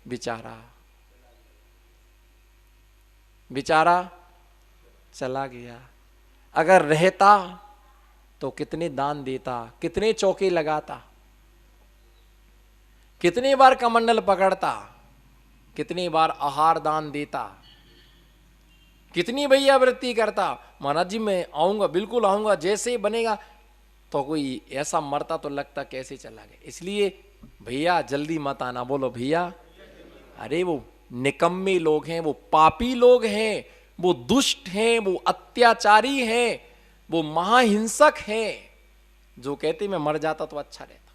बेचारा बेचारा चला गया। अगर रहता तो कितने दान देता, कितने चौके लगाता, कितनी बार कमंडल पकड़ता, कितनी बार आहार दान देता, कितनी भैया वृत्ति करता। महाराज जी मैं आऊंगा, बिल्कुल आऊंगा, जैसे ही बनेगा। तो कोई ऐसा मरता तो लगता कैसे चला गया। इसलिए भैया जल्दी मत आना। बोलो भैया। अरे वो निकम्मे लोग हैं, वो पापी लोग हैं, वो दुष्ट हैं, वो अत्याचारी हैं, वो महाहिंसक हैं, जो कहते मैं मर जाता तो अच्छा रहता।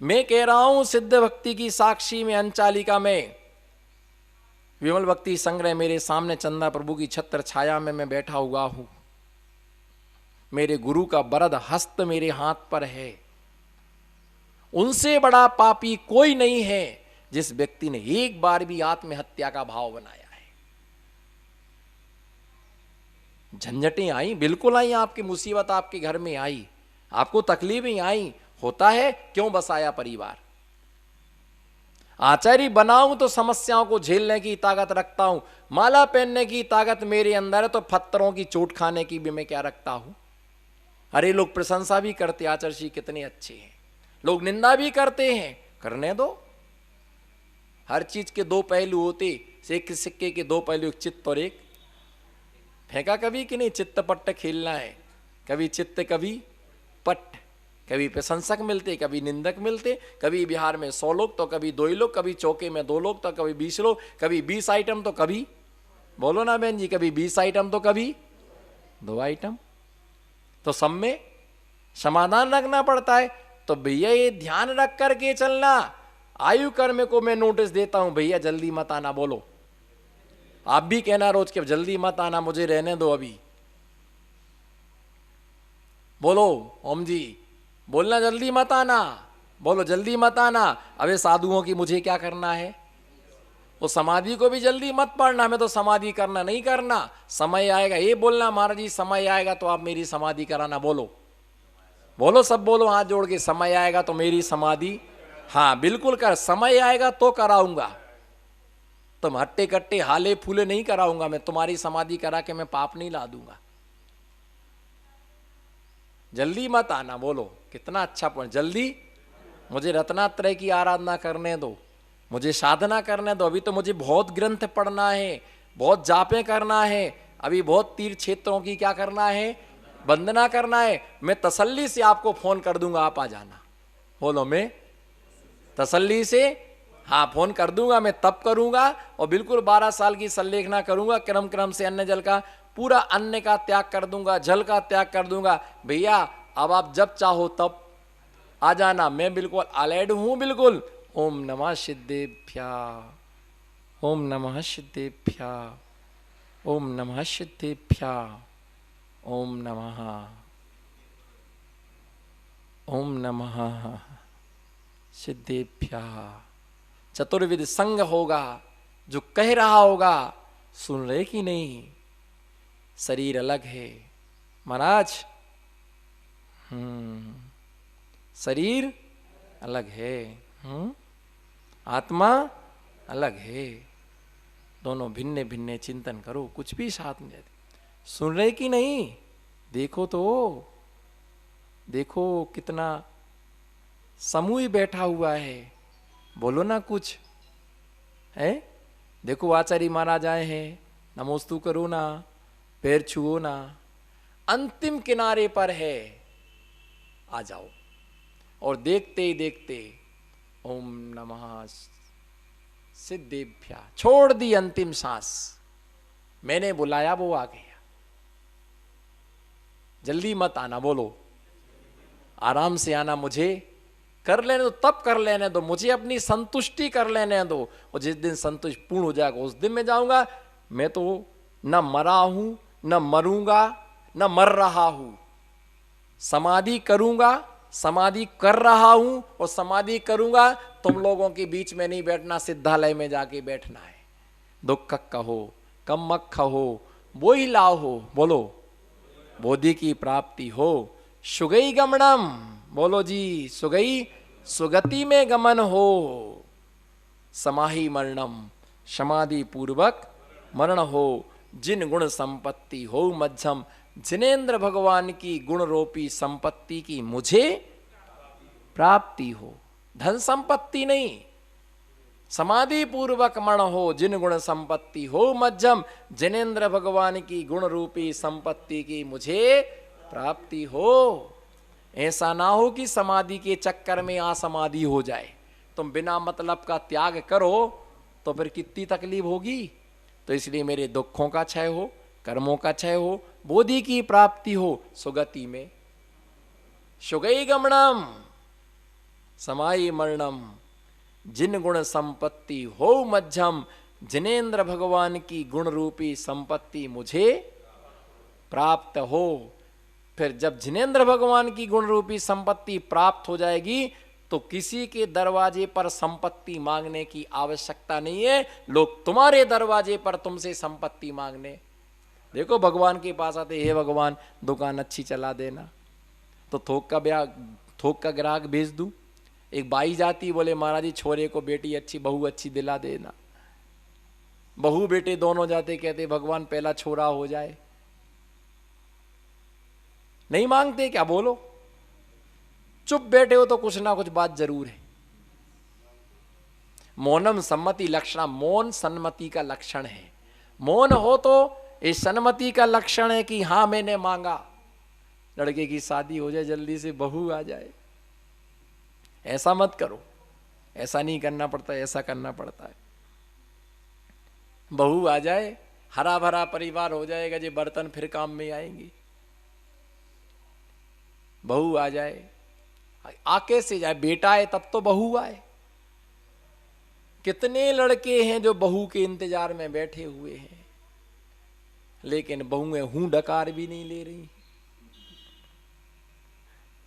मैं कह रहा हूं सिद्ध भक्ति की साक्षी में अंचालिका में विमल भक्ति संग्रह मेरे सामने चंदा प्रभु की छत्र छाया में मैं बैठा हुआ हूं। मेरे गुरु का वरद हस्त मेरे हाथ पर है। उनसे बड़ा पापी कोई नहीं है जिस व्यक्ति ने एक बार भी आत्महत्या का भाव बनाया है। झंझटें आई, बिल्कुल आई, आपकी मुसीबत आपके घर में आई, आपको तकलीफें आई। होता है, क्यों बसाया परिवार। आचार्य बनाऊं तो समस्याओं को झेलने की ताकत रखता हूं, माला पहनने की ताकत मेरे अंदर है, तो पत्थरों की चोट खाने की भी मैं क्या रखता हूं। अरे लोग प्रशंसा भी करते, आचार्य जी कितने अच्छे हैं, लोग निंदा भी करते हैं, करने दो। हर चीज के दो पहलू होते, एक सिक्के के दो पहलू, एक चित्त और एक फेंका कभी कि नहीं। चित्त पट्ट खेलना है, कभी चित्त कभी पट्ट, कभी प्रशंसक मिलते कभी निंदक मिलते, कभी बिहार में 100 लोग तो कभी 2 ही लोग, कभी चौके में 2 लोग तो कभी 20 लोग, कभी 20 आइटम तो कभी, बोलो ना बहन जी, कभी 20 आइटम तो कभी 2 आइटम। तो सब में समाधान रखना पड़ता है। तो भैया ये ध्यान रख करके चलना। आयु कर्म को मैं नोटिस देता हूं, भैया जल्दी मत आना। बोलो आप भी कहना रोज के, जल्दी मत आना, मुझे रहने दो अभी। बोलो ओम जी, बोलना जल्दी मत आना, बोलो जल्दी मत आना। अबे साधुओं की मुझे क्या करना है। वो समाधि को भी जल्दी मत पढ़ना, मैं तो समाधि करना नहीं करना, समय आएगा ये बोलना। महाराज जी समय आएगा तो आप मेरी समाधि कराना। बोलो बोलो सब बोलो हाथ जोड़ के, समय आएगा तो मेरी समाधि, हाँ बिल्कुल कर, समय आएगा तो कराऊंगा। तुम हट्टे कट्टे हाले फूले नहीं कराऊंगा मैं, तुम्हारी समाधि करा के मैं पाप नहीं ला दूंगा। जल्दी मत आना। बोलो कितना अच्छा पॉइंट, जल्दी। मुझे रत्नात्रय की आराधना करने दो, मुझे साधना करने दो। अभी तो मुझे बहुत ग्रंथ पढ़ना है, बहुत जापे करना है, अभी बहुत तीर्थ क्षेत्रों की क्या करना है, वंदना करना है। मैं तसल्ली से आपको फोन कर दूंगा, आप आ जाना। बोलो मैं तसल्ली से हाँ फोन कर दूंगा, मैं तब करूंगा। और बिल्कुल 12 साल की संलेखना करूंगा, क्रम क्रम से अन्न जल का, पूरा अन्न का त्याग कर दूंगा, जल का त्याग कर दूंगा। भैया अब आप जब चाहो तब आ जाना, मैं बिल्कुल अलेड हूं बिल्कुल। ओम नमः सिद्धेभ्या, ओम नमः सिद्धेभ्या, ओम नमः सिद्धेभ्या, ओम नमः, ओम नमः सिद्धेभ्या। चतुर्विध संग होगा, जो कह रहा होगा सुन रहे कि नहीं। शरीर अलग है महाराज, शरीर अलग है, आत्मा अलग है, दोनों भिन्न भिन्न चिंतन करो, कुछ भी साथ में। सुन रहे कि नहीं, देखो तो, देखो कितना समूह बैठा हुआ है, बोलो ना कुछ है। देखो आचार्य महाराज आए हैं, नमोस्तु करो ना, पैर छुओ ना, अंतिम किनारे पर है, आ जाओ। और देखते ही देखते ओम नमः सिद्धेभ्या, छोड़ दी अंतिम सांस, मैंने बुलाया वो आ गया। जल्दी मत आना, बोलो आराम से आना, मुझे कर लेने दो, तब कर लेने दो, मुझे अपनी संतुष्टि कर लेने दो। और जिस दिन संतुष्ट पूर्ण हो जाएगा उस दिन मैं जाऊंगा। मैं तो न मरा हूं, न मरूंगा, न मर रहा हूं। समाधि करूंगा, समाधि कर रहा हूं और समाधि करूंगा। तुम लोगों के बीच में नहीं बैठना, सिद्धालय में जाके बैठना है। दुख कहो, कम कहो, वो ही लाओ हो। बोलो बोधि की प्राप्ति हो, सुगई गमनम, बोलो जी सुगई, सुगति में गमन हो। समाहि मरणम, समाधि पूर्वक मरण हो, जिन गुण संपत्ति हो मध्यम, जिनेन्द्र भगवान की गुण रूपी संपत्ति की मुझे प्राप्ति हो। धन संपत्ति नहीं, समाधि पूर्वक मरण हो, जिन गुण संपत्ति हो मध्यम, जिनेन्द्र भगवान की गुण रूपी संपत्ति की मुझे प्राप्ति हो। ऐसा ना हो कि समाधि के चक्कर में असमाधि हो जाए। तुम बिना मतलब का त्याग करो तो फिर कितनी तकलीफ होगी। तो इसलिए मेरे दुखों का क्षय हो, कर्मों का क्षय हो, बोधि की प्राप्ति हो, सुगति में सुगई गमनम समाई मरणम, जिन गुण संपत्ति हो मध्यम, जिनेन्द्र भगवान की गुण रूपी संपत्ति मुझे प्राप्त हो। फिर जब जिनेन्द्र भगवान की गुण रूपी संपत्ति प्राप्त हो जाएगी तो किसी के दरवाजे पर संपत्ति मांगने की आवश्यकता नहीं है। लोग तुम्हारे दरवाजे पर तुमसे संपत्ति मांगने, देखो भगवान के पास आते, हे भगवान दुकान अच्छी चला देना, तो थोक का ग्राहक भेज दूं। एक बाई जाती, बोले महाराज जी छोरे को बेटी अच्छी, बहू अच्छी दिला देना। बहू बेटे दोनों जाते, कहते भगवान पहला छोरा हो जाए। नहीं मांगते क्या? बोलो, चुप बैठे हो तो कुछ ना कुछ बात जरूर है। मौनम सम्मति लक्षण, मौन सन्मति का लक्षण है। मौन हो तो इस सन्मति का लक्षण है कि हां मैंने मांगा, लड़के की शादी हो जाए, जल्दी से बहू आ जाए। ऐसा मत करो, ऐसा नहीं करना पड़ता, ऐसा करना पड़ता है। बहू आ जाए, हरा भरा परिवार हो जाएगा, जो बर्तन फिर काम में आएंगे। बहू आ जाए, आके से जाए, बेटा आए तब तो बहू आए। कितने लड़के हैं जो बहू के इंतजार में बैठे हुए हैं, लेकिन बहुएं हूं डकार भी नहीं ले रही।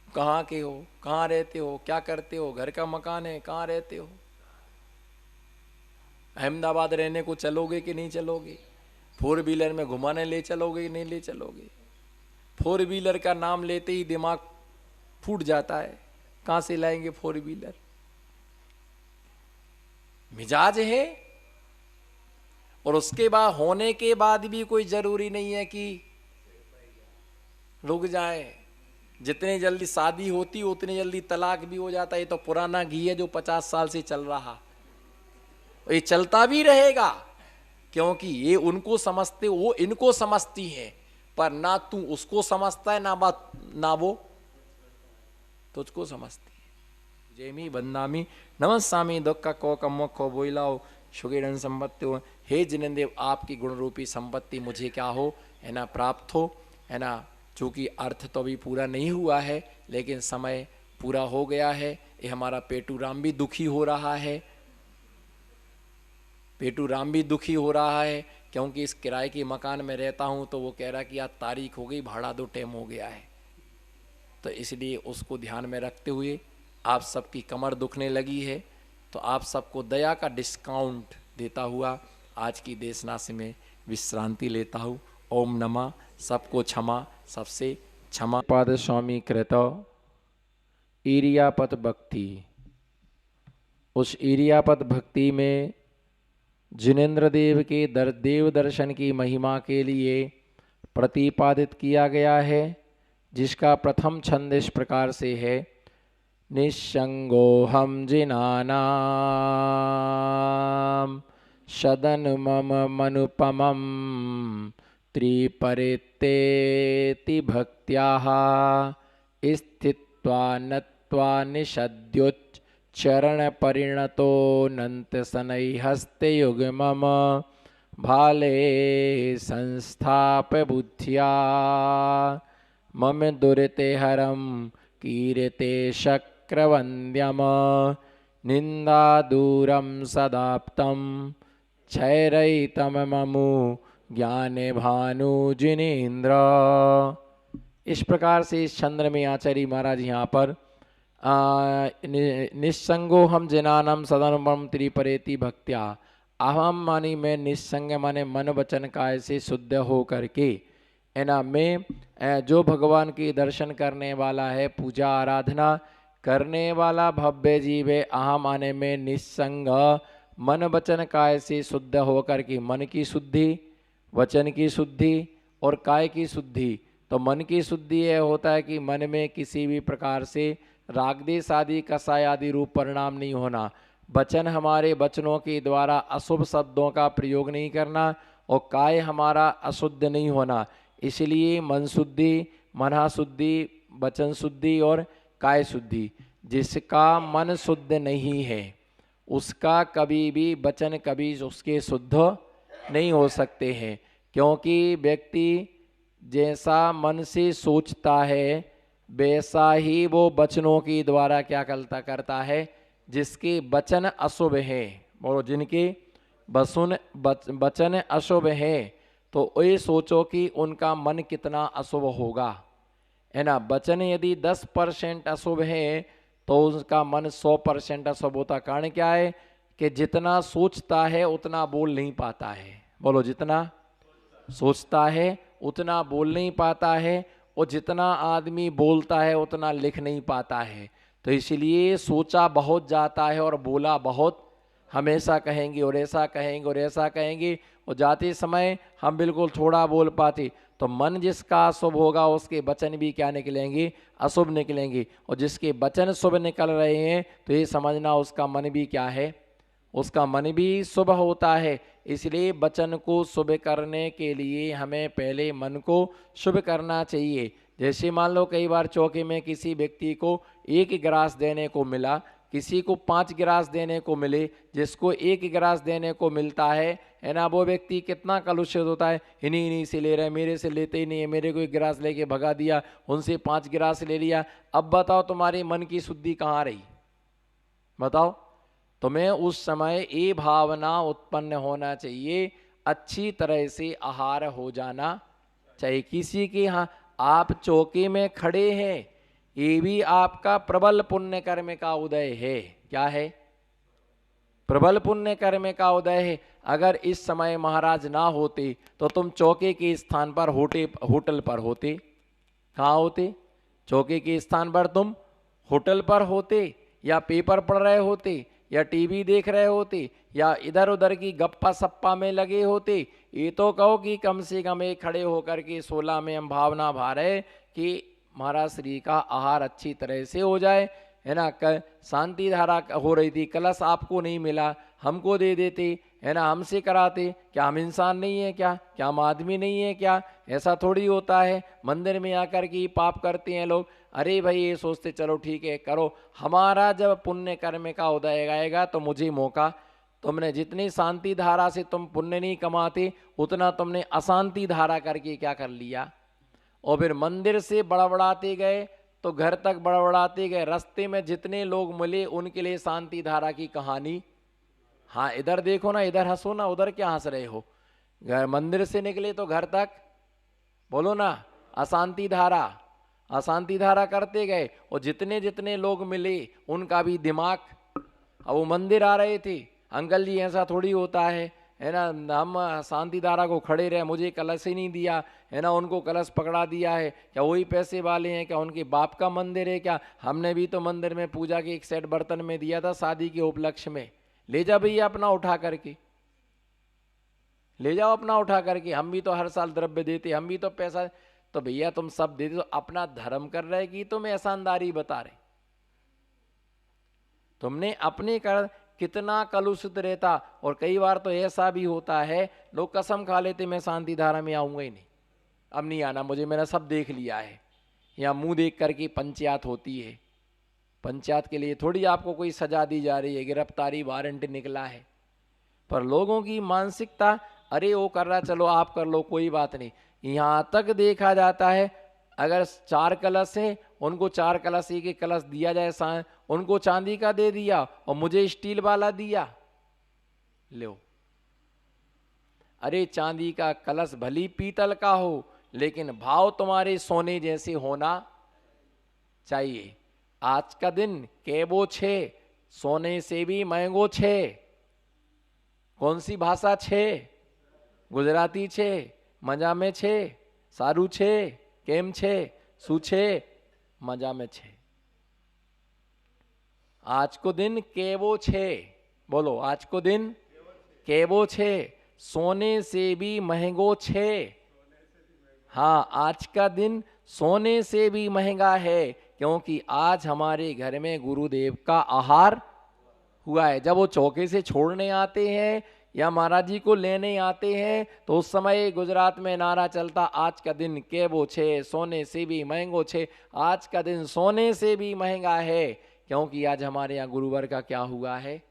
कहाँ के हो, कहाँ रहते हो, क्या करते हो, घर का मकान है, कहाँ रहते हो, अहमदाबाद रहने को चलोगे कि नहीं चलोगे, 4 व्हीलर में घुमाने ले चलोगे कि नहीं ले चलोगे। 4 व्हीलर का नाम लेते ही दिमाग फूट जाता है, कहाँ से लाएंगे 4 व्हीलर। मिजाज है, और उसके बाद होने के बाद भी कोई जरूरी नहीं है कि रुक जाए। जितने जल्दी शादी होती उतनी जल्दी तलाक भी हो जाता है। ये तो पुराना घी है जो 50 साल से चल रहा, ये चलता भी रहेगा, क्योंकि ये उनको समझते, वो इनको समझती है, पर ना तू उसको समझता है, ना वो तुझको समझती है। जेमी बंदामी नमस्सामी दुख को कमो खो बोइलाओ सुगेरन संपत्ति हो। हे जिनेंद्र, आपकी गुण रूपी संपत्ति मुझे क्या हो, है ना, प्राप्त हो, है ना। चूंकि अर्थ तो अभी पूरा नहीं हुआ है, लेकिन समय पूरा हो गया है। ये हमारा पेटू राम भी दुखी हो रहा है, पेटू राम भी दुखी हो रहा है, क्योंकि इस किराए के मकान में रहता हूँ तो वो कह रहा कि आज तारीख हो गई, भाड़ा दो, टाइम हो गया है। तो इसलिए उसको ध्यान में रखते हुए आप सबकी कमर दुखने लगी है, तो आप सबको दया का डिस्काउंट देता हुआ आज की देशनाश में विश्रांति लेता हूँ। ओम नमः। सबको क्षमा, सबसे क्षमा। पाद स्वामी कृत इरियापत भक्ति, उस इरियापत भक्ति में जिनेन्द्र देव के देव दर्शन की महिमा के लिए प्रतिपादित किया गया है, जिसका प्रथम छंद इस प्रकार से है। निस्संगोऽहं जिनानां सदन मम मनुपमं त्रिपरितेति भक्त्याः स्थित्वा नत्वा निषद्योच्चरण परिणतो नंत शनै हस्ते युग्मम भाले संस्थाप्य बुद्ध्या मम दुरिते हरम कीर्ते शक्रवन्द्यम निंदा दूरम सदाप्तम क्षयरहितम ममु ज्ञान भानु जिनेन्द्र। इस प्रकार से इस चंद्र में आचार्य महाराज यहाँ पर निस्संगो हम जिनानम सदनम त्रिपरेति भक्त्या, अहम मानी मैं निस्संग माने मन वचन काय से शुद्ध हो करके, है ना, मैं जो भगवान की दर्शन करने वाला है, पूजा आराधना करने वाला भव्य जीव है। अहम माने में निस्संग मन वचन काय से शुद्ध होकर के मन की शुद्धि, वचन की शुद्धि और काय की शुद्धि। तो मन की शुद्धि यह होता है कि मन में किसी भी प्रकार से राग द्वेष आदि कषाय आदि रूप परिणाम नहीं होना। वचन हमारे वचनों के द्वारा अशुभ शब्दों का प्रयोग नहीं करना और काय हमारा अशुद्ध नहीं होना। इसलिए मन शुद्धि, मना शुद्धि, वचन शुद्धि और काय शुद्धि। जिसका मन शुद्ध नहीं है उसका कभी भी वचन कभी उसके शुद्ध नहीं हो सकते हैं, क्योंकि व्यक्ति जैसा मन से सोचता है वैसा ही वो वचनों के द्वारा क्या करता है। जिसके वचन अशुभ है और जिनके वचन अशुभ है तो ये सोचो कि उनका मन कितना अशुभ होगा, है ना। वचन यदि 10% अशुभ है तो उसका मन 100% अशुभ होता। कारण क्या है कि जितना सोचता है उतना बोल नहीं पाता है। बोलो, जितना सोचता है उतना बोल नहीं पाता है और जितना आदमी बोलता है उतना लिख नहीं पाता है। तो इसलिए सोचा बहुत जाता है और बोला बहुत। हमेशा कहेंगे और ऐसा कहेंगे और ऐसा कहेंगे और जाते समय हम बिल्कुल थोड़ा बोल पाते। तो मन जिसका अशुभ होगा उसके वचन भी क्या निकलेंगे, अशुभ निकलेंगे। और जिसके वचन शुभ निकल रहे हैं तो ये समझना उसका मन भी क्या है, उसका मन भी शुभ होता है। इसलिए वचन को शुभ करने के लिए हमें पहले मन को शुभ करना चाहिए। जैसे मान लो कई बार चौके में किसी व्यक्ति को 1 गिलास देने को मिला, किसी को 5 गिलास देने को मिले, जिसको 1 गिलास देने को मिलता है ना, वो व्यक्ति कितना कलुषित होता है। इन्हीं से ले रहे, मेरे से लेते ही नहीं है, मेरे को 1 गिलास लेके भगा दिया, उनसे 5 गिलास ले लिया। अब बताओ तुम्हारे मन की शुद्धि कहाँ रही, बताओ। तुम्हें उस समय ये भावना उत्पन्न होना चाहिए, अच्छी तरह से आहार हो जाना चाहिए। किसी के यहाँ आप चौके में खड़े हैं, ये भी आपका प्रबल पुण्य कर्म का उदय है। क्या है? प्रबल पुण्य कर्म का उदय है। अगर इस समय महाराज ना होते तो तुम चौके के स्थान पर होटल पर होते। कहाँ होते? चौके के स्थान पर तुम होटल पर होते, या पेपर पढ़ रहे होते, या टीवी देख रहे होते, या इधर उधर की गप्पा सप्पा में लगे होते। ये तो कहो कि कम से कम एक खड़े होकर के 16 में हम भावना भा रहे कि महाराज श्री का आहार अच्छी तरह से हो जाए, है ना। शांति धारा हो रही थी, कलश आपको नहीं मिला, हमको दे देते, है ना, हमसे कराते। क्या हम इंसान नहीं है क्या? क्या हम आदमी नहीं है क्या? ऐसा थोड़ी होता है। मंदिर में आकर के पाप करते हैं लोग। अरे भाई, ये सोचते चलो ठीक है करो, हमारा जब पुण्य कर्म का उदय आएगा तो मुझे मौका। तुमने जितनी शांति धारा से तुम पुण्य नहीं कमाते उतना तुमने अशांति धारा करके क्या कर लिया। और फिर मंदिर से बड़बड़ाते गए तो घर तक बड़बड़ाते गए, रास्ते में जितने लोग मिले उनके लिए शांति धारा की कहानी। हाँ, इधर देखो ना, इधर हंसो ना, उधर क्या हंस रहे हो। घर मंदिर से निकले तो घर तक बोलो ना अशांति धारा, अशांति धारा करते गए। और जितने जितने लोग मिले उनका भी दिमाग, अब वो मंदिर आ रहे थे, अंकल जी ऐसा थोड़ी होता है ना, हम शांति धारा को खड़े रहे, मुझे कलश ही नहीं दिया, है ना, उनको कलश पकड़ा दिया है। क्या वही पैसे वाले हैं? क्या उनके बाप का मंदिर है क्या? हमने भी तो मंदिर में पूजा के एक सेट बर्तन में दिया था शादी के उपलक्ष्य में। ले जा भैया अपना उठा करके, ले जाओ अपना उठा करके। हम भी तो हर साल द्रव्य देते, हम भी तो पैसा, तो भैया तुम सब देते तो अपना धर्म कर रहे कि तुम एहसानदारी बता रहे। तुमने अपने कर कितना कलुषित रहता। और कई बार तो ऐसा भी होता है लोग कसम खा लेते मैं शांति धारा में आऊंगा ही नहीं, अब नहीं आना मुझे, मैंने सब देख लिया है। या मुंह देख करके पंचायत होती है, पंचायत के लिए थोड़ी आपको कोई सजा दी जा रही है, गिरफ्तारी वारंट निकला है। पर लोगों की मानसिकता, अरे वो कर रहा चलो आप कर लो कोई बात नहीं। यहाँ तक देखा जाता है अगर 4 कलश है उनको 4 कलश एक एक कलश दिया जाए, उनको चांदी का दे दिया और मुझे स्टील वाला दिया, लो। अरे चांदी का कलश भली पीतल का हो लेकिन भाव तुम्हारे सोने जैसे होना चाहिए। आज का दिन केबो छे, सोने से भी महंगो छे। कौन सी भाषा छे? गुजराती छे, मजा में छे, सारू छे, केम छे, सू छे, मजा में छे। आज को दिन केवो छे, बोलो, आज को दिन केवो छे, सोने से भी महंगो छे। हाँ, आज का दिन सोने से भी महंगा है, क्योंकि आज हमारे घर में गुरुदेव का आहार हुआ है। जब वो चौके से छोड़ने आते हैं या महाराज जी को लेने आते हैं, तो उस समय गुजरात में नारा चलता, आज का दिन केवो छे, सोने से भी महंगो छे। आज का दिन सोने से भी महंगा है, क्योंकि आज हमारे यहाँ गुरुवर का क्या हुआ है,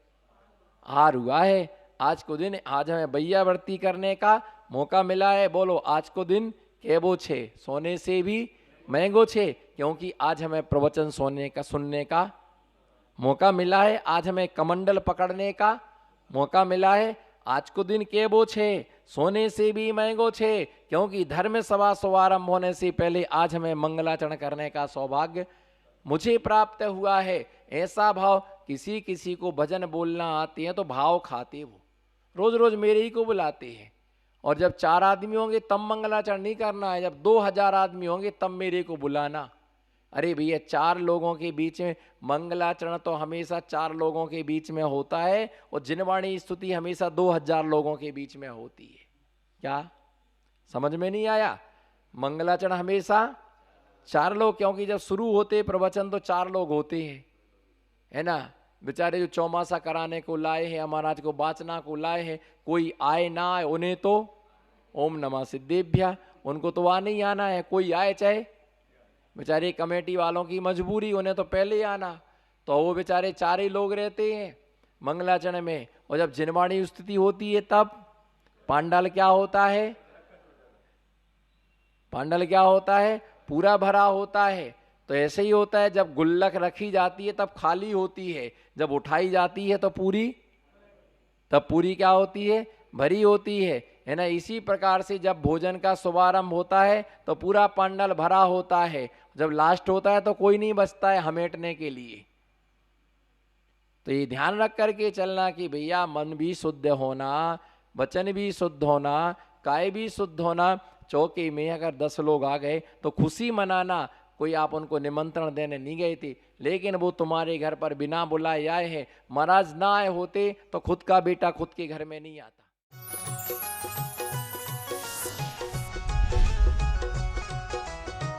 आहार हुआ है। आज को दिन, आज हमें भैया व्रती करने का मौका मिला है। बोलो, आज को दिन केवो छे, सोने से भी महंगो छे, क्योंकि आज हमें प्रवचन सुनने का मौका मिला है। आज हमें कमंडल पकड़ने का मौका मिला है। आज को दिन केवो छे, सोने से भी महंगो छे, क्योंकि धर्म सभा शुभारंभ होने से पहले आज हमें मंगलाचरण करने का सौभाग्य मुझे प्राप्त हुआ है। ऐसा भाव, किसी किसी को भजन बोलना आते हैं तो भाव खाते, वो रोज रोज मेरे ही को बुलाते हैं। और जब 4 आदमी होंगे तब मंगलाचरण नहीं करना है, जब 2000 आदमी होंगे तब मेरे को बुलाना। अरे भैया, 4 लोगों के बीच में मंगलाचरण तो हमेशा 4 लोगों के बीच में होता है, और जिनवाणी स्तुति हमेशा 2000 लोगों के बीच में होती है। क्या समझ में नहीं आया? मंगलाचरण हमेशा 4 लोग, क्योंकि जब शुरू होते प्रवचन तो 4 लोग होते हैं, है ना। बेचारे जो चौमासा कराने को लाए हैं, महाराज को बाचना को लाए हैं, कोई आए ना आए, उन्हें तो ओम नमः सिद्धेभ्य, उनको तो वहां नहीं आना है। कोई आए चाहे, बेचारे कमेटी वालों की मजबूरी, उन्हें तो पहले आना। तो वो बेचारे 4 ही लोग रहते हैं मंगलाचरण में। और जब जिनवाणी स्थिति होती है तब पांडाल क्या होता है, पांडाल क्या होता है, पूरा भरा होता है। तो ऐसे ही होता है, जब गुल्लक रखी जाती है तब खाली होती है, जब उठाई जाती है तो पूरी, तब पूरी क्या होती है, भरी होती है ना। इसी प्रकार से जब भोजन का शुभारंभ होता है तो पूरा पंडाल भरा होता है, जब लास्ट होता है तो कोई नहीं बचता है हमेटने के लिए। तो ये ध्यान रख करके चलना कि भैया मन भी शुद्ध होना, वचन भी शुद्ध होना, काय भी शुद्ध होना। चौके में अगर 10 लोग आ गए तो खुशी मनाना। कोई आप उनको निमंत्रण देने नहीं गए थे, लेकिन वो तुम्हारे घर पर बिना बुलाए आए हैं। महाराज ना आए होते तो खुद का बेटा खुद के घर में नहीं आता।